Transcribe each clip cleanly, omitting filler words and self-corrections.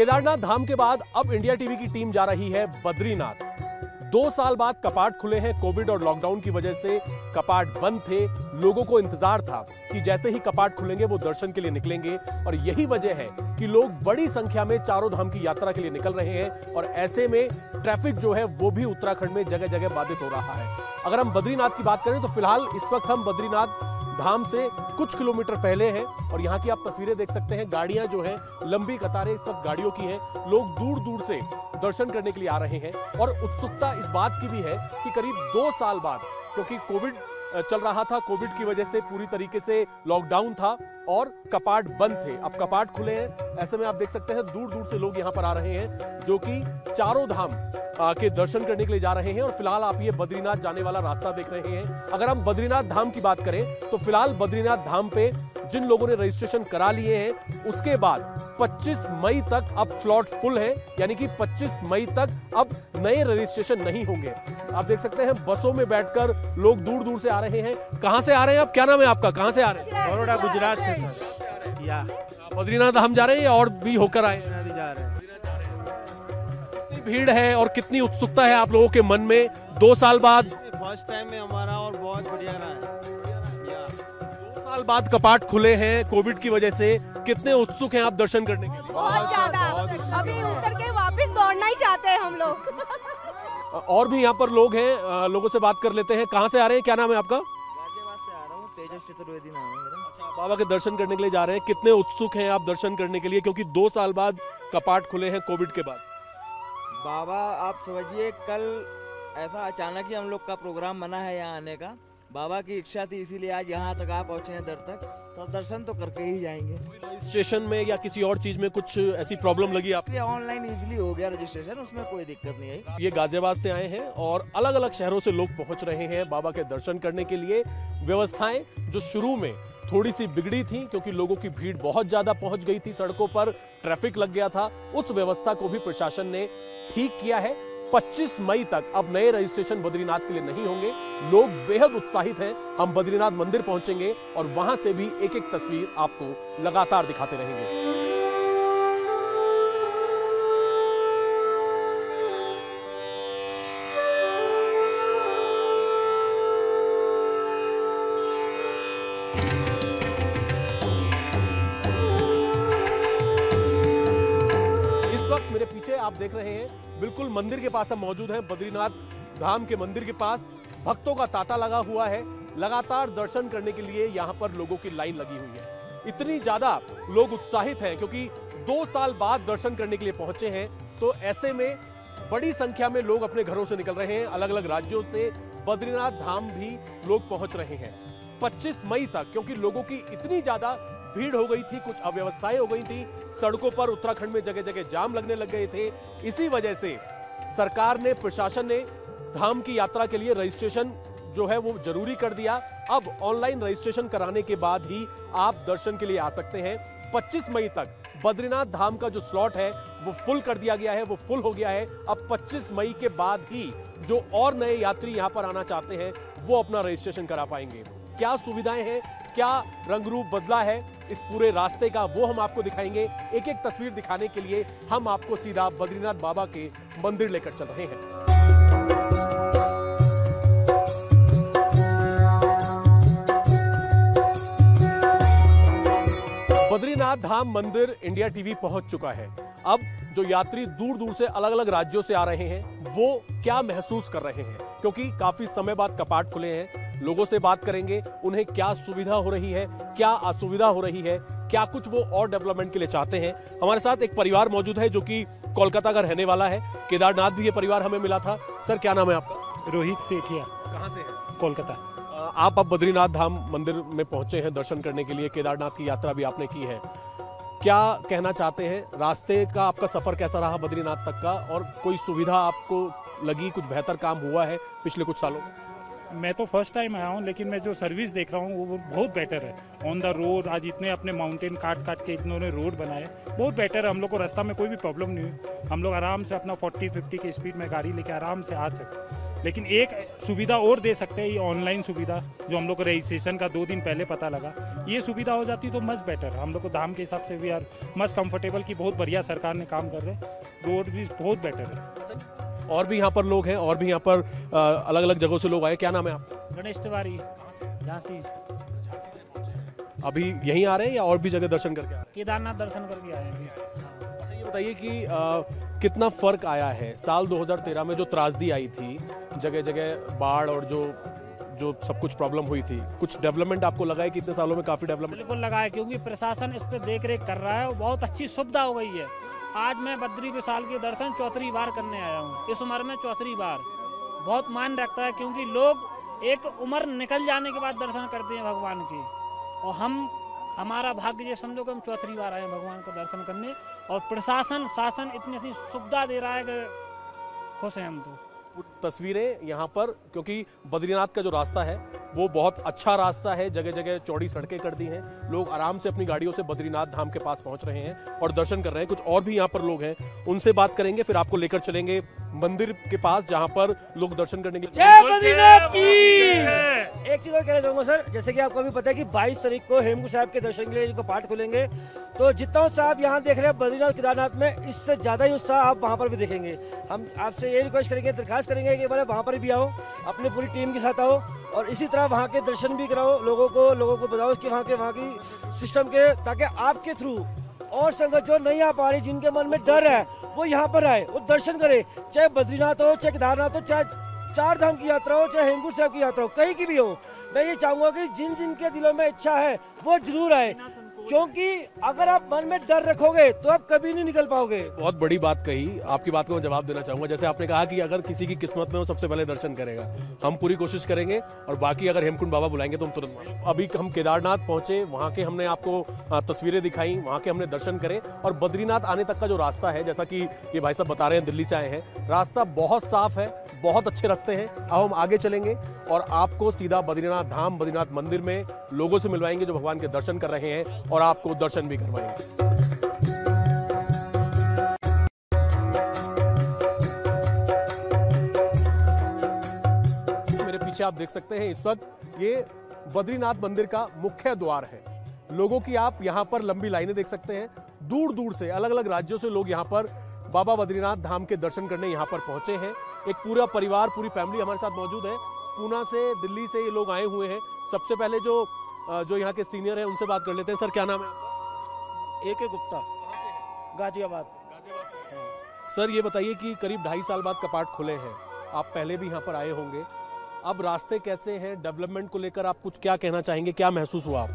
केदारनाथ धाम के बाद अब इंडिया टीवी की टीम जा रही है बद्रीनाथ। 2 साल बाद कपाट खुले हैं। कोविड और लॉकडाउन की वजह से कपाट बंद थे। लोगों को इंतजार था कि जैसे ही कपाट खुलेंगे वो दर्शन के लिए निकलेंगे, और यही वजह है कि लोग बड़ी संख्या में चारों धाम की यात्रा के लिए निकल रहे हैं। और ऐसे में ट्रैफिक जो है वो भी उत्तराखंड में जगह जगह बाधित हो रहा है। अगर हम बद्रीनाथ की बात करें तो फिलहाल इस वक्त हम बद्रीनाथ धाम से कुछ किलोमीटर पहले हैं, और यहाँ की आप तस्वीरें देख सकते हैं। गाड़ियां जो हैं, लंबी कतारें इस वक्त गाड़ियों की हैं। लोग दूर दूर से दर्शन करने के लिए आ रहे हैं, और उत्सुकता इस बात की भी है कि करीब 2 साल बाद, क्योंकि कोविड चल रहा था, कोविड की वजह से पूरी तरीके से लॉकडाउन था और कपाट बंद थे। अब कपाट खुले हैं, ऐसे में आप देख सकते हैं दूर दूर से लोग यहाँ पर आ रहे हैं जो कि चारों धाम के दर्शन करने के लिए जा रहे हैं। और फिलहाल आप ये बद्रीनाथ जाने वाला रास्ता देख रहे हैं। अगर हम बद्रीनाथ धाम की बात करें तो फिलहाल बद्रीनाथ धाम पे जिन लोगों ने रजिस्ट्रेशन करा लिए हैं, उसके बाद 25 मई तक अब स्लॉट फुल है, यानी कि 25 मई तक अब नए रजिस्ट्रेशन नहीं होंगे। आप देख सकते हैं बसों में बैठकर लोग दूर दूर से आ रहे हैं। कहां से आ रहे हैं आप? क्या नाम है आपका? कहां से आ रहे हैं? बड़ौदा, गुजरात से। या बद्रीनाथ धाम जा रहे हैं या और भी होकर आए? जा रहे हैं। कितनी भीड़ है और कितनी उत्सुकता है आप लोगों के मन में 2 साल बाद? फर्स्ट टाइम है हमारा और बहुत बढ़िया रहा है। 2 साल बाद कपाट खुले हैं कोविड की वजह से। कितने उत्सुक हैं आप दर्शन करने के लिए? बहुत ज्यादा। अभी उतर के वापस दौड़ना ही चाहते हैं हम लोग। और भी यहाँ पर लोग हैं, लोगों से बात कर लेते हैं। कहाँ से आ रहे हैं? क्या नाम है आपका? गाजियाबाद से आ रहा हूँ, तेजस चतुर्वेदी नाम है मेरा। बाबा के दर्शन करने के लिए जा रहे हैं। कितने उत्सुक हैं आप दर्शन करने के लिए, क्योंकि 2 साल बाद कपाट खुले हैं कोविड के बाद? बाबा आप समझिए, कल ऐसा अचानक ही हम लोग का प्रोग्राम बना है यहाँ आने का। बाबा की इच्छा थी, इसीलिए आज यहाँ तक आ पहुँचे हैं दर तक, तो दर्शन तो करके ही जाएंगे। रजिस्ट्रेशन में या किसी और चीज में कुछ ऐसी प्रॉब्लम लगी आप? ऑनलाइन इजीली हो गया रजिस्ट्रेशन, उसमें कोई दिक्कत नहीं आई। ये गाजियाबाद से आए हैं और अलग अलग शहरों से लोग पहुंच रहे हैं बाबा के दर्शन करने के लिए। व्यवस्थाएं जो शुरू में थोड़ी सी बिगड़ी थी, क्योंकि लोगों की भीड़ बहुत ज्यादा पहुंच गई थी, सड़कों पर ट्रैफिक लग गया था, उस व्यवस्था को भी प्रशासन ने ठीक किया है। 25 मई तक अब नए रजिस्ट्रेशन बद्रीनाथ के लिए नहीं होंगे। लोग बेहद उत्साहित हैं। हम बद्रीनाथ मंदिर पहुंचेंगे और वहां से भी एक एक तस्वीर आपको लगातार दिखाते रहेंगे। मेरे पीछे आप देख रहे हैं, बिल्कुल मंदिर के पास हम मौजूद हैं। बद्रीनाथ धाम के मंदिर के पास भक्तों का तांता लगा हुआ है। लगातार दर्शन करने के लिए यहां पर लोगों की लाइन लगी हुई है। इतनी ज्यादा लोग उत्साहित हैं क्योंकि 2 साल बाद दर्शन करने के लिए पहुंचे हैं। तो ऐसे में बड़ी संख्या में लोग अपने घरों से निकल रहे हैं। अलग अलग राज्यों से बद्रीनाथ धाम भी लोग पहुंच रहे हैं 25 मई तक, क्योंकि लोगों की इतनी ज्यादा भीड़ हो गई थी, कुछ अव्यवस्थाएं हो गई थी। सड़कों पर उत्तराखंड में जगह जगह जाम लगने लग गए थे। इसी वजह से सरकार ने, प्रशासन ने धाम की यात्रा के लिए रजिस्ट्रेशन जो है वो जरूरी कर दिया। अब ऑनलाइन रजिस्ट्रेशन कराने के बाद ही आप दर्शन के लिए आ सकते हैं। 25 मई तक बद्रीनाथ धाम का जो स्लॉट है वो फुल कर दिया गया है, वो फुल हो गया है। अब 25 मई के बाद ही जो और नए यात्री यहां पर आना चाहते हैं वो अपना रजिस्ट्रेशन करा पाएंगे। क्या सुविधाएं हैं, क्या रंग रूप बदला है इस पूरे रास्ते का, वो हम आपको दिखाएंगे। एक एक तस्वीर दिखाने के लिए हम आपको सीधा बद्रीनाथ बाबा के मंदिर लेकर चल रहे हैं। बद्रीनाथ धाम मंदिर इंडिया टीवी पहुंच चुका है। अब जो यात्री दूर दूर से अलग अलग राज्यों से आ रहे हैं वो क्या महसूस कर रहे हैं, क्योंकि काफी समय बाद कपाट खुले हैं। लोगों से बात करेंगे, उन्हें क्या सुविधा हो रही है, क्या असुविधा हो रही है, क्या कुछ वो और डेवलपमेंट के लिए चाहते हैं। हमारे साथ एक परिवार मौजूद है जो कि कोलकाता का रहने वाला है। केदारनाथ भी ये परिवार हमें मिला था। सर क्या नाम है आपका? रोहित सेठिया। कहाँ से है? कोलकाता। आप अब बद्रीनाथ धाम मंदिर में पहुंचे हैं दर्शन करने के लिए। केदारनाथ की यात्रा भी आपने की है। क्या कहना चाहते हैं? रास्ते का आपका सफर कैसा रहा बद्रीनाथ तक का, और कोई सुविधा आपको लगी, कुछ बेहतर काम हुआ है पिछले कुछ सालों में? मैं तो फर्स्ट टाइम आया हूँ, लेकिन मैं जो सर्विस देख रहा हूँ वो बहुत बेटर है। ऑन द रोड आज इतने अपने माउंटेन काट के इन्होंने रोड बनाए, बहुत बेटर है। हम लोग को रास्ता में कोई भी प्रॉब्लम नहीं हुई, हम लोग आराम से अपना 40-50 की स्पीड में गाड़ी लेके आराम से आ सकते। लेकिन एक सुविधा और दे सकते हैं, ये ऑनलाइन सुविधा जो हम लोग को रजिस्ट्रेशन का 2 दिन पहले पता लगा, ये सुविधा हो जाती तो मच बेटर। हम लोग को दाम के हिसाब से भी यार मच कंफर्टेबल की बहुत बढ़िया सरकार ने काम कर रहे, रोड भी बहुत बेटर है। और भी यहाँ पर लोग हैं, और भी यहाँ पर अलग अलग जगहों से लोग आए। क्या नाम है आपका? गणेश तिवारी, झांसी। अभी यहीं आ रहे हैं या और भी जगह दर्शन करके आ रहे हैं? केदारनाथ दर्शन करके आए हैं। अच्छा, ये बताइए कि कितना फर्क आया है साल 2013 में जो त्रासदी आई थी, जगह जगह बाढ़ और जो सब कुछ प्रॉब्लम हुई थी, कुछ डेवलपमेंट आपको लगा है कि इतने सालों में काफी डेवलपमेंट? बिल्कुल लगा है, क्योंकि प्रशासन इस पर देख रेख कर रहा है और बहुत अच्छी सुविधा हो गई है। आज मैं बद्री विशाल के दर्शन 4थी बार करने आया हूँ, इस उम्र में 4थी बार। बहुत मान रखता है, क्योंकि लोग एक उम्र निकल जाने के बाद दर्शन करते हैं भगवान के, और हमारा भाग्य ये समझो कि हम 4थी बार आए हैं भगवान का दर्शन करने। और प्रशासन शासन इतनी अच्छी सुविधा दे रहा है कि खुश हैं हम तो। तस्वीरें यहाँ पर, क्योंकि बद्रीनाथ का जो रास्ता है वो बहुत अच्छा रास्ता है, जगह जगह चौड़ी सड़कें कर दी हैं, लोग आराम से अपनी गाड़ियों से बद्रीनाथ धाम के पास पहुंच रहे हैं और दर्शन कर रहे हैं। कुछ और भी यहाँ पर लोग हैं, उनसे बात करेंगे, फिर आपको लेकर चलेंगे मंदिर के पास जहाँ पर लोग दर्शन करने के लिए। जय बद्रीनाथ की। एक चीज और कहना चाहूंगा सर, जैसे कि आपको भी पता है कि 22 तारीख को हेमकुंड साहिब के दर्शन के लिए इनको पाठ खुलेंगे, तो जितना उत्साह आप यहाँ देख रहे हैं बद्रीनाथ केदारनाथ में, इससे ज्यादा ही उत्साह आप वहाँ पर भी देखेंगे। हम आपसे ये रिक्वेस्ट करेंगे, दरखास्त करेंगे कि भाई वहाँ पर भी आओ, अपनी पूरी टीम के साथ आओ और इसी तरह वहाँ के दर्शन भी कराओ, लोगों को बताओ कि वहाँ की सिस्टम के, ताकि आपके थ्रू और संगत जो नहीं आ पा रही, जिनके मन में डर है, वो यहाँ पर आए, वो दर्शन करे। चाहे बद्रीनाथ हो, चाहे केदारनाथ हो, चाहे 4 धाम की यात्रा हो, चाहे हेमकुंड साहिब की यात्रा हो, कहीं की भी हो, मैं ये चाहूंगा कि जिन जिन के दिलों में इच्छा है वो जरूर आए, क्योंकि अगर आप मन में डर रखोगे तो आप कभी नहीं निकल पाओगे। बहुत बड़ी बात कही, आपकी बात को मैं जवाब देना चाहूंगा। जैसे आपने कहा कि अगर किसी की किस्मत में हो सबसे पहले दर्शन करेगा, हम पूरी कोशिश करेंगे और बाकी अगर हेमकुंड बाबा बुलाएंगे तो हम तुरंत। अभी हम केदारनाथ पहुंचे, वहां के हमने आपको तस्वीरें दिखाई, वहां के हमने दर्शन करे, और बद्रीनाथ आने तक का जो रास्ता है, जैसा कि ये भाई साहब बता रहे हैं, दिल्ली से आए हैं, रास्ता बहुत साफ है, बहुत अच्छे रास्ते हैं। अब हम आगे चलेंगे और आपको सीधा बद्रीनाथ धाम, बद्रीनाथ मंदिर में लोगों से मिलवाएंगे जो भगवान के दर्शन कर रहे हैं और आपको दर्शन भी करवाएंगे। मेरे पीछे आप देख सकते हैं इस वक्त ये बद्रीनाथ मंदिर का मुख्य द्वार है। लोगों की आप यहाँ पर लंबी लाइनें देख सकते हैं, दूर दूर से अलग अलग राज्यों से लोग यहाँ पर बाबा बद्रीनाथ धाम के दर्शन करने यहाँ पर पहुंचे हैं। एक पूरा परिवार, पूरी फैमिली हमारे साथ मौजूद है। पूना से, दिल्ली से ये लोग आए हुए हैं। सबसे पहले जो यहाँ के सीनियर है उनसे बात कर लेते हैं। सर, क्या नाम है आपका? AK गुप्ता, गाजियाबाद। सर, ये बताइए कि करीब 2.5 साल बाद कपाट खुले हैं, आप पहले भी यहाँ पर आए होंगे, अब रास्ते कैसे हैं, डेवलपमेंट को लेकर आप कुछ क्या कहना चाहेंगे, क्या महसूस हुआ आप?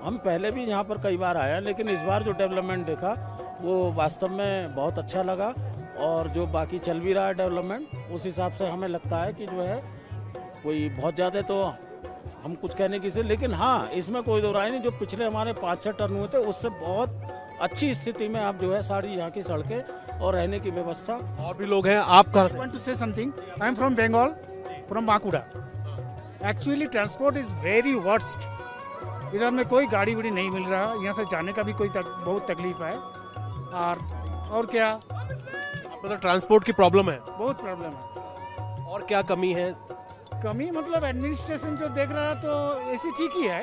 हम पहले भी यहाँ पर कई बार आए हैं, लेकिन इस बार जो डेवलपमेंट देखा वो वास्तव में बहुत अच्छा लगा, और जो बाकी चल भी रहा है डेवलपमेंट, उस हिसाब से हमें लगता है कि जो है कोई बहुत ज़्यादा तो हम कुछ कहने की से, लेकिन हाँ, इसमें कोई दो राय नहीं, जो पिछले हमारे 5-6 टर्न हुए थे उससे बहुत अच्छी स्थिति में आप जो है सारी यहाँ की सड़कें और रहने की व्यवस्था। और भी लोग हैं, आप कहाँ से? want to say something. I am from Bengal, from Bankura. Actually, transport is very worst. इधर में कोई गाड़ी वाड़ी नहीं मिल रहा, यहाँ से जाने का भी कोई बहुत तकलीफ है। और क्या, मतलब ट्रांसपोर्ट की प्रॉब्लम है? बहुत प्रॉब्लम है। और क्या कमी है? कमी मतलब एडमिनिस्ट्रेशन जो देख रहा है तो ऐसी ठीक ही है,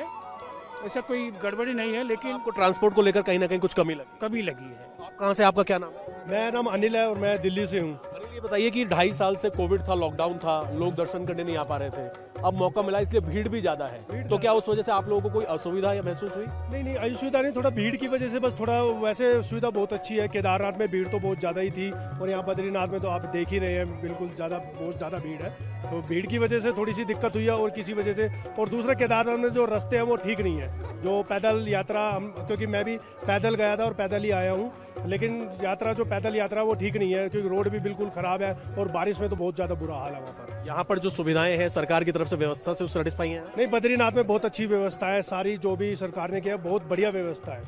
ऐसा कोई गड़बड़ी नहीं है, लेकिन आपको ट्रांसपोर्ट को लेकर कहीं ना कहीं कुछ कमी लगी है। आप कहाँ से, आपका क्या नाम है? मेरा नाम अनिल है और मैं दिल्ली से हूँ। अनिल, ये बताइए कि 2.5 साल से कोविड था, लॉकडाउन था, लोग दर्शन करने नहीं आ पा रहे थे, अब मौका मिला इसलिए भीड़ भी ज्यादा है, तो क्या उस वजह से आप लोगों को कोई असुविधा या महसूस हुई? नहीं, असुविधा नहीं, थोड़ा भीड़ की वजह से बस थोड़ा, वैसे सुविधा बहुत अच्छी है। केदारनाथ में भीड़ तो बहुत ज़्यादा ही थी और यहाँ बद्रीनाथ में तो आप देख ही रहे हैं, बिल्कुल बहुत ज़्यादा भीड़ है, तो भीड़ की वजह से थोड़ी सी दिक्कत हुई है और किसी वजह से। और दूसरा, केदारनाथ में जो रास्ते हैं वो ठीक नहीं है, जो पैदल यात्रा, क्योंकि मैं भी पैदल गया था और पैदल ही आया हूँ, लेकिन यात्रा जो पैदल यात्रा वो ठीक नहीं है, क्योंकि रोड भी बिल्कुल ख़राब है और बारिश में तो बहुत ज़्यादा बुरा हाल है वहाँ पर। यहाँ पर जो सुविधाएं हैं सरकार की तरफ से, व्यवस्था से सेटिस्फाई हैं? नहीं, बद्रीनाथ में बहुत अच्छी व्यवस्था है, सारी जो भी सरकार ने किया बहुत बढ़िया व्यवस्था है।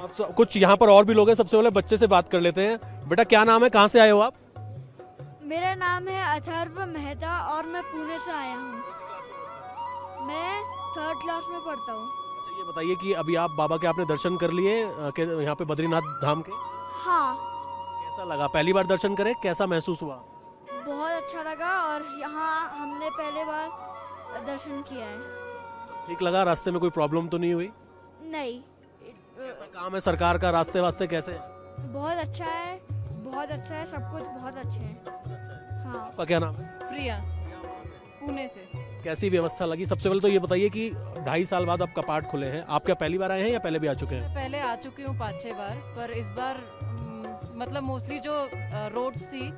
आप कुछ यहाँ पर और भी लोग हैं, सबसे पहले बच्चे से बात कर लेते हैं। बेटा, क्या नाम है, कहाँ से आए हो आप? मेरा नाम है अथर्व मेहता और मैं पुणे से आया हूँ। मैं 3rd क्लास में पढ़ता हूँ। अच्छा, ये बताइए कि अभी आप बाबा के आपने दर्शन कर लिए यहाँ पे बद्रीनाथ धाम के, हाँ, कैसा लगा? पहली बार दर्शन करे, कैसा महसूस हुआ? बहुत अच्छा लगा और यहाँ हमने पहले बार दर्शन किया है। ठीक लगा? रास्ते में कोई प्रॉब्लम तो नहीं हुई? नहीं, कैसा काम है सरकार का? रास्ते वास्ते कैसे हैं? बहुत अच्छा है, बहुत अच्छा है, सब कुछ बहुत अच्छे हैं। हाँ। आपका क्या नाम है? प्रिया, पुणे से। कैसी व्यवस्था लगी? सबसे पहले तो ये बताइए कि 2.5 साल बाद अब कपाट खुले हैं, आप क्या पहली बार आए हैं या पहले भी आ चुके हैं? मैं पहले आ चुकी हूँ 5-6 बार, पर इस बार मतलब मोस्टली जो रोड्स थी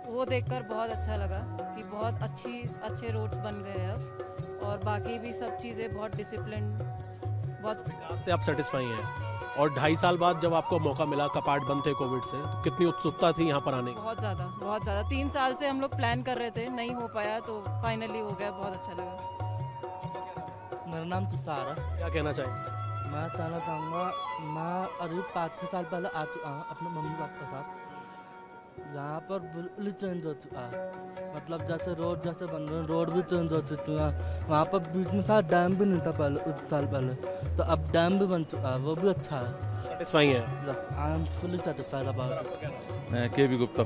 वो देखकर बहुत अच्छा लगा कि बहुत अच्छे रोड्स बन गए हैं अब, और बाकी भी सब चीज़ें बहुत डिसिप्लिन, बहुत विकास से आप सेटिस्फाई हैं? और 2.5 साल बाद जब आपको मौका मिला, कपाट बंद थे कोविड से, तो कितनी उत्सुकता थी यहाँ पर आने की? बहुत ज़्यादा 3 साल से हम लोग प्लान कर रहे थे, नहीं हो पाया तो फाइनली हो गया, बहुत अच्छा लगा। मेरा नाम तुषार है। क्या कहना चाहिए? मैं कहना चाहूँगा, मैं अभी 5-6 साल पहले आ चुका हूँ अपने मम्मी पापा के साथ। यहाँ पर बिल्कुल चेंज हो चुका है, मतलब जैसे रोड जैसे बन रहे हैं, रोड भी चेंज हो चुकी है। वहाँ पर बीच में साथ डैम भी नहीं था पहले, उस साल पहले, तो अब डैम भी बन चुका है, वो भी अच्छा है। सेटिस्फाई है? I am fully satisfied about it. मैं के बी गुप्ता,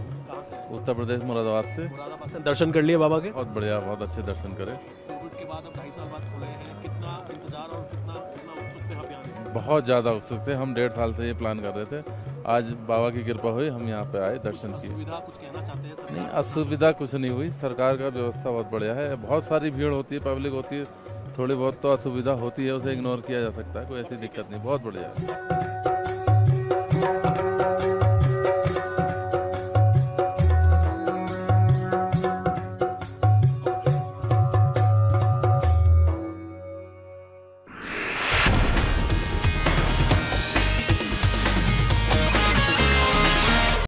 उत्तर प्रदेश मुरादाबाद से। मुरादाबाद से दर्शन कर लिए बाबा के? बहुत बढ़िया, बहुत अच्छे दर्शन करे। कोविड के बाद अब 2.5 साल बाद खुले हैं, कितना इंतजार और कितना उत्सुक थे आप यहाँ आने? बहुत ज़्यादा उत्सुक थे, हम 1.5 साल से ये प्लान कर रहे थे। आज बाबा की कृपा हुई, हम यहाँ पे आए, दर्शन किए। सुविधा कुछ कहना चाहते हैं? नहीं, असुविधा कुछ नहीं हुई, सरकार का व्यवस्था बहुत बढ़िया है। बहुत सारी भीड़ होती है, पब्लिक होती है, थोड़ी बहुत तो असुविधा होती है, उसे इग्नोर किया जा सकता है, कोई ऐसी दिक्कत नहीं, बहुत बढ़िया है।